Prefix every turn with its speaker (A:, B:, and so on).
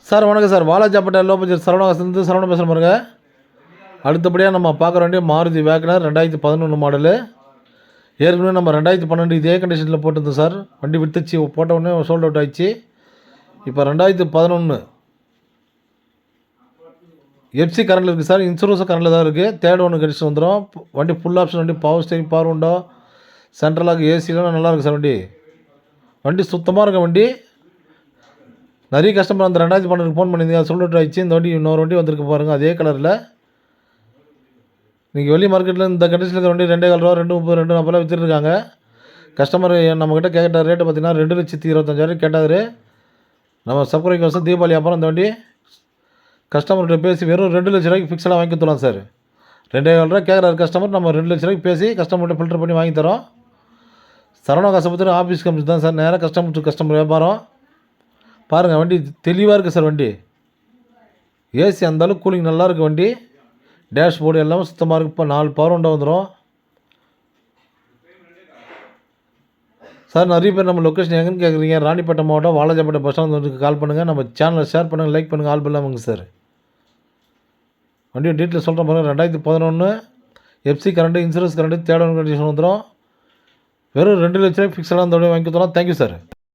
A: Sir வணக்கம் sir. Walajapet low budget சரவணாசிலிருந்து சரவணன் பேசுகிற பாருங்க. அடுத்தபடியாக நம்ம பார்க்குற வண்டி மாருதி வேகனர் 2011 மாடலு. ஏற்கனவே நம்ம 2012 இதே கண்டிஷனில் போட்டிருந்தோம் சார். வண்டி விற்றுச்சு, போட்ட உடனே சோல்ட் அவுட் ஆகிடுச்சு. இப்போ 2011 எஃப்சி கரண்டில் இருக்குது சார். இன்சூரன்ஸும் கரண்டில் தான் இருக்குது. தேர்ட் ஒன்று கடிச்சு வந்துடும். வண்டி ஃபுல் ஆப்ஷன் வண்டி, பவர் ஸ்டேரிங், பவர் விண்டோ, சென்ட்ரலாக ஏசிலாம் நல்லா இருக்குது சார். வண்டி சுத்தமாக இருக்க வண்டி. நிறைய கஸ்டமர் அந்த 2012 ஃபோன் பண்ணியிருந்தீங்க, சோல்ட் அவுட் ஆகிடுச்சு. இந்த வண்டி இன்னொரு வண்டி வந்திருக்கு பாருங்கள், அதே கலரில். நீங்கள் வெளி மார்க்கெட்டில் இந்த கண்டிஷனில் இருக்கிற வண்டி 2,4 ரூபா, 2,30, 2,40 விற்றுருக்காங்க. கஸ்டமர் நம்மக்கிட்ட கேட்ட ரேட்டு பார்த்தீங்கன்னா 2,25,000 கேட்டார். நம்ம சப்ஸ்கிரைப் வருஷம் தீபாவளி அப்புறம் இந்த வண்டி கஸ்டமர்கிட்ட பேசி வெறும் 2 லட்ச ரூபாய்க்கு ஃபிக்ஸடாக வாங்கி தரலாம் சார். 2,4 ரூபா கேட்குறாரு கஸ்டமர், நம்ம 2 லட்ச ரூபாய்க்கு பேசி கஸ்டமர்கிட்ட ஃபில்டர் பண்ணி வாங்கி தரோம். சரவணா காசபுத்தூர் ஆஃபீஸ் கம்பெனி தான் சார். நேராக கஸ்டமர் டு கஸ்டமர் வியாபாரம். பாருங்கள், வண்டி தெளிவாக இருக்குது சார். வண்டி ஏசி அந்தளவுக்கு கூலிங் நல்லா இருக்குது. வண்டி டேஷ்போர்டு எல்லாமே சுத்தமாக இருக்குது. இப்போ 4 பவர் விண்டோ வந்துடும் சார். நிறைய பேர் நம்ம லொக்கேஷன் எங்கேன்னு கேட்குறீங்க. ராணிப்பேட்டை மாவட்டம் வாலாஜாப்பேட்டை பஸ் ஸ்டாண்ட் வந்து கால் பண்ணுங்கள். நம்ம சேனலை ஷேர் பண்ணுங்கள், லைக் பண்ணுங்கள். ஆல் பண்ணலாமுங்க சார். வண்டியை டீட்டெயில் சொல்கிறேன் பாருங்கள். 2011 FC current, insurance current, third one condition வந்துடும். வெறும் 2 லட்ச ரூபாய் ஃபிக்ஸடாக அந்த வண்டி வாங்கி தரலாம். Thank you sir.